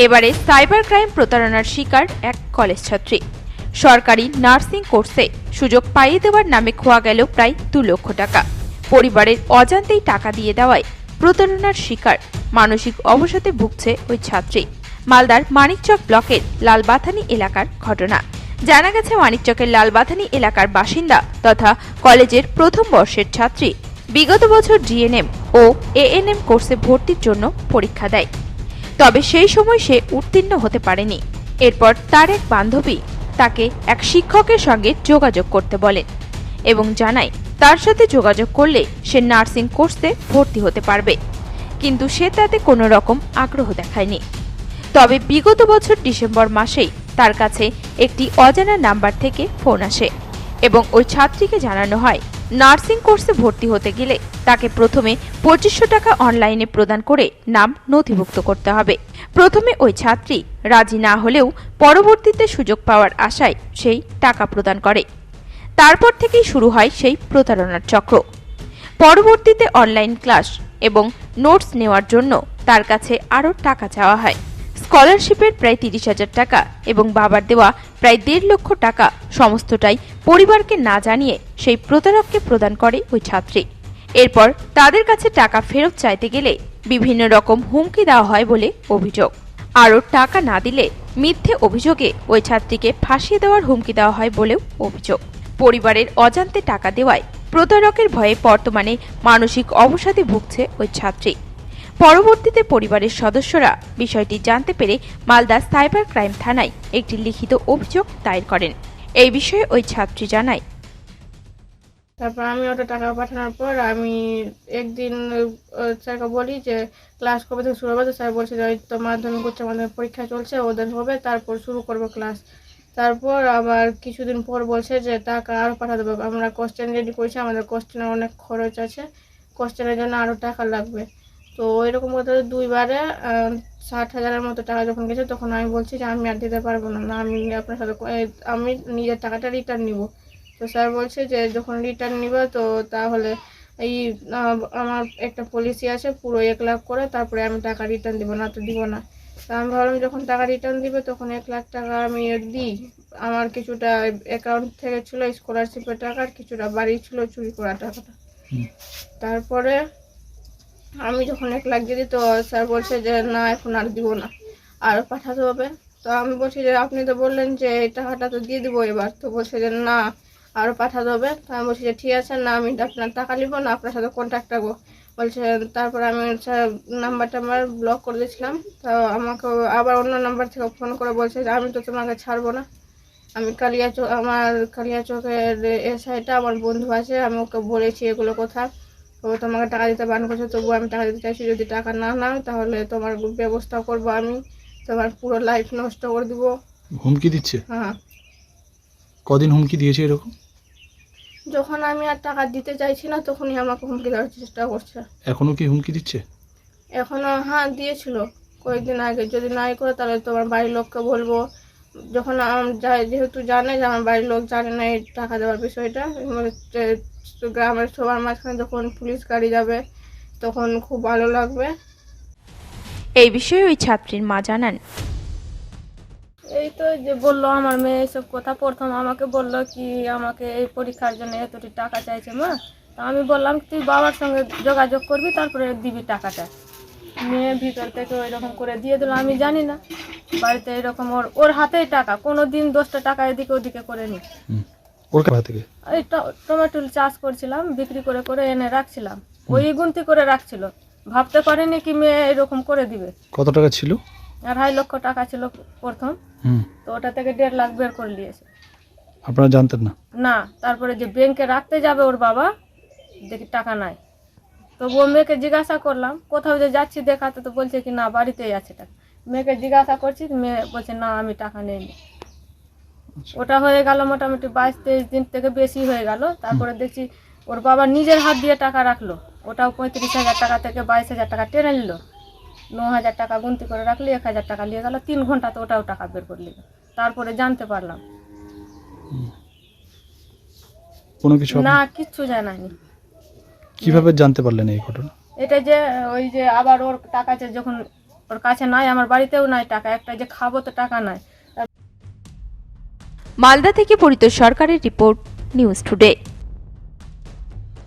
এবারে cyber crime প্রতারণার শিকার এক কলেজ ছাত্রী। সরকারি নার্সিং কোর্সে সুযোগ পাইয়ে দেওয়ার নামে খোয়া গেল প্রায় 2 লক্ষ টাকা। পরিবারের অজান্তেই টাকা দিয়ে দেওয়ায় প্রতারণার শিকার মানসিক অবসাদে ভুগছে ওই ছাত্রী। মালদার মানিকচক ব্লকের লালবাথানি এলাকার ঘটনা। জানা গেছে, মানিকচকের লালবাথানি এলাকার বাসিন্দা তথা কলেজের প্রথম বর্ষের ছাত্রী বিগত বছর জিএনএম ও এএনএম কোর্সে ভর্তির জন্য পরীক্ষা দেয়। তবে সেই সময় সে উত্তীর্ণ হতে পারেনি। এরপর তার এক বান্ধবী তাকে এক শিক্ষকের সঙ্গে যোগাযোগ করতে বলেন এবং জানায় তার সাথে যোগাযোগ করলে সে নার্সিং কোর্সে ভর্তি হতে পারবে, কিন্তু সে তাতে কোনো রকম আগ্রহ দেখায়নি। তবে বিগত বছর ডিসেম্বর মাসেই তার কাছে একটি অজানা নাম্বার থেকে ফোন আসে এবং ওই ছাত্রীকে জানানো হয় নার্সিং কোর্সে ভর্তি হতে গেলে তাকে প্রথমে 2500 টাকা অনলাইনে প্রদান করে নাম নথিভুক্ত করতে হবে। প্রথমে ওই ছাত্রী রাজি না হলেও পরবর্তীতে সুযোগ পাওয়ার আশায় সেই টাকা প্রদান করে। তারপর থেকেই শুরু হয় সেই প্রতারণার চক্র। পরবর্তীতে অনলাইন ক্লাস এবং নোটস নেওয়ার জন্য তার কাছে আরও টাকা চাওয়া হয়। স্কলারশিপের প্রায় 30,000 টাকা এবং বাবার দেওয়া প্রায় 1.5 লক্ষ টাকা সমস্তটাই পরিবারকে না জানিয়ে সেই প্রতারককে প্রদান করে ওই ছাত্রী। এরপর তাদের কাছে টাকা ফেরত চাইতে গেলে বিভিন্ন রকম হুমকি দেওয়া হয় বলে অভিযোগ। আরও টাকা না দিলে মিথ্যে অভিযোগে ওই ছাত্রীকে ফাঁসিয়ে দেওয়ার হুমকি দেওয়া হয় বলেও অভিযোগ। পরিবারের অজান্তে টাকা দেওয়ায় প্রতারকের ভয়ে বর্তমানে মানসিক অবসাদে ভুগছে ওই ছাত্রী। পরবর্তীতে পরিবারের সদস্যরা বিষয়টি জানতে পেরে মালদা সাইবার ক্রাইম থানায় একটি লিখিত অভিযোগ দায়ের করেন। এই বিষয়ে ওই ছাত্রী জানায়, তারপর আমি ওটা টাকা পাঠানোর পর আমি একদিন স্যারকে বলি যে ক্লাস কবে থেকে শুরু হবে। তো স্যার বলছে যে ওই তো মাধ্যমিক উচ্চ মাধ্যমিক পরীক্ষা চলছে, ওদের হবে, তারপর শুরু করবো ক্লাস। তারপর আবার কিছুদিন পর বলছে যে টাকা আরও পাঠা দেবো। আমরা কোশ্চেন রেডি করছি, আমাদের কোশ্চেনের অনেক খরচ আছে, কোশ্চেনের জন্য আরও টাকা লাগবে। তো ওইরকম করতে দুইবারে 60,000-এর মতো টাকা যখন গেছে, তখন আমি বলছি যে আমি আর দিতে পারবো না, আমি আপনার সাথে আমি নিজের টাকাটা রিটার্ন নিব। তো স্যার বলছে যে যখন রিটার্ন নিবে তো তাহলে এই আমার একটা পলিসি আছে পুরো 1 লাখ করে, তারপরে আমি টাকা রিটার্ন দিব, না তো দিব না। তো আমি ভাবলাম যখন টাকা রিটার্ন দিবে তখন 1 লাখ টাকা আমি দিই। আমার কিছুটা অ্যাকাউন্ট থেকে ছিল স্কলারশিপের টাকা, আর কিছুটা বাড়ি ছিল চুরি করা টাকাটা। তারপরে আমি যখন 1 লাখ দিয়ে দিই তো স্যার বলছে যে না এখন আর দিব না, আরও পাঠাতে হবে। তো আমি বলছি যে আপনি তো বললেন যে এই টাকাটা তো দিয়ে দিব এবার। তো বলছে যে না আরও পাঠাতে হবে। তো আমি বলছি যে ঠিক আছে, না আমি আপনার টাকা নিব না, আপনার সাথে কন্ট্যাক্ট রাখবো বলছে। তারপর আমি নাম্বারটা আমার ব্লক করে দিয়েছিলাম। তো আমাকে আবার অন্য নাম্বার থেকে ফোন করে বলছে যে আমি তো তোমাকে ছাড়বো না, আমি আমার কালিয়াচকের এসআইটা আমার বন্ধু আছে, আমি ওকে বলেছি এগুলো কথা, ও তোমাকে টাকা দিতে বারণ করছে, তবুও আমি টাকা দিতে চাইছি। যদি টাকা না নাও তাহলে তোমার ব্যবস্থা করবো, আমি তোমার পুরো লাইফ নষ্ট করে দিব। হুমকি দিচ্ছে? হ্যাঁ। কদিন হুমকি দিয়েছে এরকম? যখন আমি আর টাকা দিতে চাইছি না তখনই আমাকে হুমকি দেওয়ার চেষ্টা করছে। এখনো কি হুমকি দিচ্ছে? এখনো হ্যাঁ দিয়েছিল কয়েকদিন আগে, যদি নাই করে তাহলে তোমার বাড়ির লোককে বলবো। যখন যেহেতু জানে যে আমার বাড়ির লোক জানে না এই টাকা দেওয়ার বিষয়টা, গ্রামের সবার মাঝখানে যখন পুলিশ গাড়ি যাবে তখন খুব ভালো লাগবে। এই বিষয়ে ওই ছাত্রীর মা জানান, এই তো যে বললো আমার মেয়ে এইসব কথা, প্রথম আমাকে বললো কি আমাকে এই পরীক্ষার জন্য এতটি টাকা চাইছে মা। তা আমি বললাম তুই বাবার সঙ্গে যোগাযোগ করবি তারপরে দিবি টাকাটা। মেয়ে ভিতর থেকে ওই রকম করে দিয়ে দিল, আমি জানি না বাড়িতে এরকম ওর হাতেই টাকা, কোনো দিন 10টা টাকা এদিকে ওদিকে করে নি। ওর কাছ থেকে এই টমেটো চাষ করছিলাম, বিক্রি করে করে এনে রাখছিলাম, ওই গুনতি করে রাখছিল, ভাবতে পারিনি কি মেয়ে এরকম করে দিবে। কত টাকা ছিল? 2.5 লক্ষ টাকা ছিল প্রথম, তো ওটা থেকে 1.5 লাখ বের করে নিয়েছে। আপনারা জানতেন না? না, তারপরে যে ব্যাংকে রাখতে যাবে ওর বাবা, দেখি টাকা নাই। তো ও মেয়েকে জিজ্ঞাসা করলাম কোথাও যে যাচ্ছি দেখাতে, তো বলছে কি না বাড়িতেই আছে টাকা। মেয়েকে জিজ্ঞাসা করছি, মেয়ে বলছে না আমি টাকা নেইনি। ওটা হয়ে গেল মোটামুটি 22-23 দিন থেকে বেশি হয়ে গেল। তারপরে দেখছি ওর বাবা নিজের হাত দিয়ে টাকা রাখলো, ওটাও 35,000 টাকা থেকে 22,000 টাকা টেনে নিল। 9,000 টাকা গুনতি করে রাখলি, 1,000 টাকা নিয়ে গেল। 3 ঘন্টা তো ওটাও টাকা বের করে নিল। তারপরে জানতে পারলাম কোনো কিছু না, কিচ্ছু জানায়নি। কিভাবে জানতে পারলেন এই ঘটনা? এটা যে ওই যে আবার ওর টাকা যে যখন ওর কাছে নাই, আমার বাড়িতেও নাই টাকা, একটা যে খাবো তো টাকা নাই। মালদা থেকে পরিতোষ সরকারের রিপোর্ট, নিউজ টুডে।